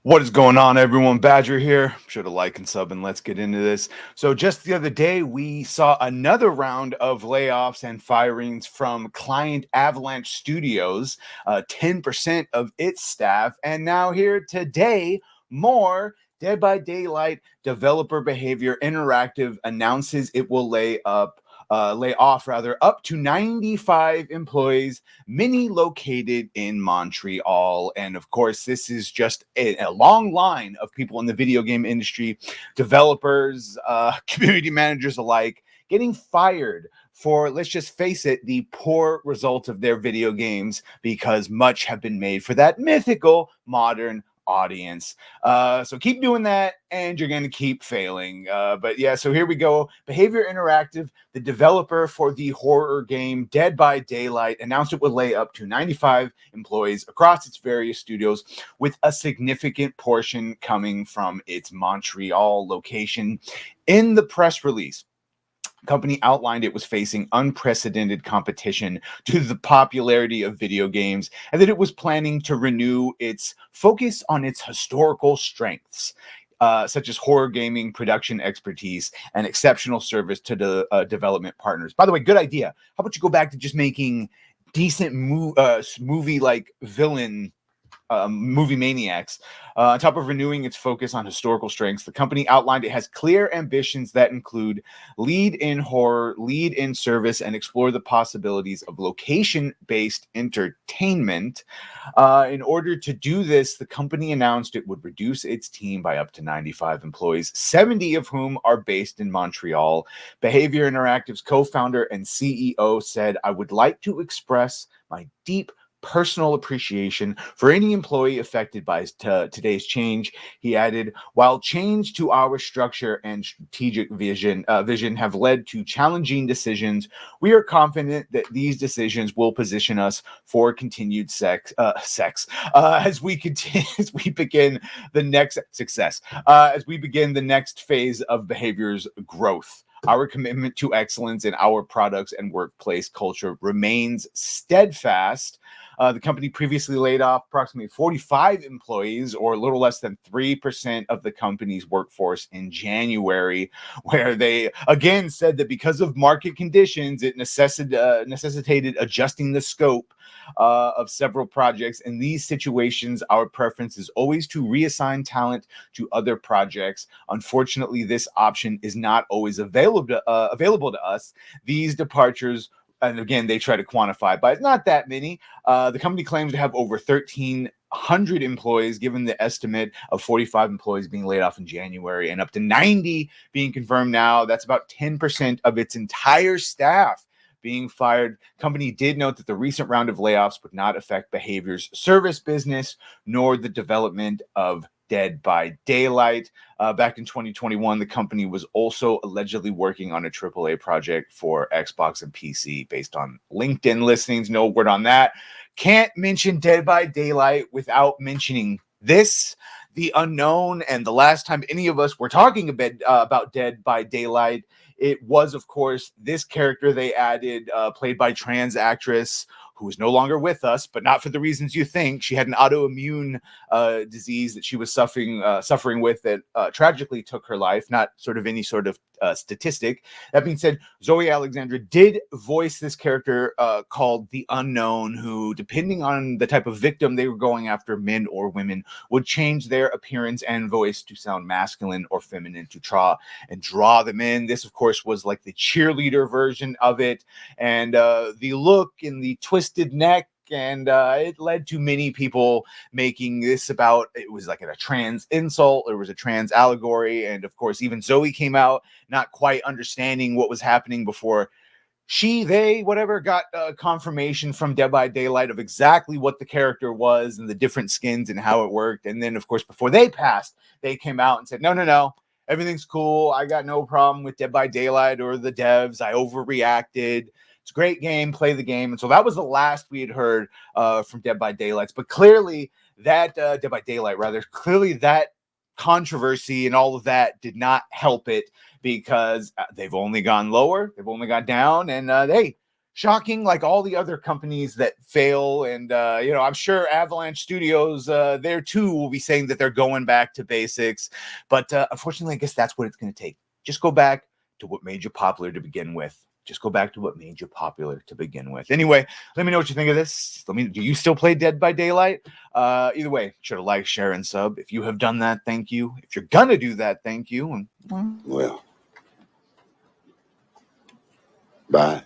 What is going on, everyone? Badger here. Should have like and sub, and let's get into this. So, just the other day, we saw another round of layoffs and firings from Client Avalanche Studios, 10% of its staff. And now, here today, more Dead by Daylight Developer Behavior Interactive announces it will lay off up to 95 employees, many located in Montreal. And of course, this is just a long line of people in the video game industry, developers, community managers alike, getting fired for, let's just face it, the poor result of their video games, because much have been made for that mythical modern audience. So keep doing that and you're going to keep failing. But yeah, so here we go. Behavior Interactive, the developer for the horror game Dead by Daylight, announced it would lay up to 95 employees across its various studios, with a significant portion coming from its Montreal location. In the press release, company outlined it was facing unprecedented competition due to the popularity of video games, and that it was planning to renew its focus on its historical strengths, such as horror gaming, production expertise, and exceptional service to the development partners. By the way, good idea. How about you go back to just making decent movie like villain movie maniacs. On top of renewing its focus on historical strengths, the company outlined it has clear ambitions that include lead in horror, lead in service, and explore the possibilities of location-based entertainment. In order to do this, the company announced it would reduce its team by up to 95 employees, 70 of whom are based in Montreal. Behavior Interactive's co-founder and CEO said, "I would like to express my deep personal appreciation for any employee affected by today's change." He added, "While change to our structure and strategic vision have led to challenging decisions, we are confident that these decisions will position us for continued as we continue as we begin the next success as we begin the next phase of Behavior's growth. Our commitment to excellence in our products and workplace culture remains steadfast." The company previously laid off approximately 45 employees, or a little less than 3% of the company's workforce, in January, where they again said that because of market conditions, it necessitated adjusting the scope of several projects. In these situations, our preference is always to reassign talent to other projects. Unfortunately, this option is not always available to us. These departures, and again, they try to quantify, but it's not that many. The company claims to have over 1,300 employees, given the estimate of 45 employees being laid off in January and up to 90 being confirmed now. That's about 10% of its entire staff being fired. Company did note that the recent round of layoffs would not affect Behavior's service business nor the development of Dead by Daylight. Back in 2021, the company was also allegedly working on a AAA project for Xbox and PC based on LinkedIn listings. No word on that. Can't mention Dead by Daylight without mentioning this, the unknown. And the last time any of us were talking about Dead by Daylight, it was, of course, this character they added, played by trans actress who is no longer with us, but not for the reasons you think. She had an autoimmune disease that she was suffering with that tragically took her life, not sort of any sort of statistic. That being said, Zoe Alexandra did voice this character called the Unknown, who, depending on the type of victim they were going after, men or women, would change their appearance and voice to sound masculine or feminine to try and draw them in. This, of course, was like the cheerleader version of it, and the look and the twisted neck, and it led to many people making this about, it was like a trans insult, it was a trans allegory. And of course, even Zoe came out not quite understanding what was happening before they, whatever, got confirmation from Dead by Daylight of exactly what the character was and the different skins and how it worked. And then, of course, before they passed, they came out and said, no, everything's cool. I got no problem with Dead by Daylight or the devs. I overreacted. It's a great game. Play the game. And so that was the last we had heard from Dead by Daylight. But clearly that Dead by Daylight, rather, clearly that controversy and all of that did not help it, because they've only gone lower. They've only gone down. And hey, shocking, like all the other companies that fail. And I'm sure Avalanche Studios there too will be saying that they're going back to basics, but unfortunately I guess that's what it's going to take. Just go back to what made you popular to begin with. Just go back to what made you popular to begin with. Anyway, let me know what you think of this. Do you still play Dead by Daylight? Either way, sure to like, share, and sub. If you have done that, thank you. If you're gonna do that, thank you. And well, bye.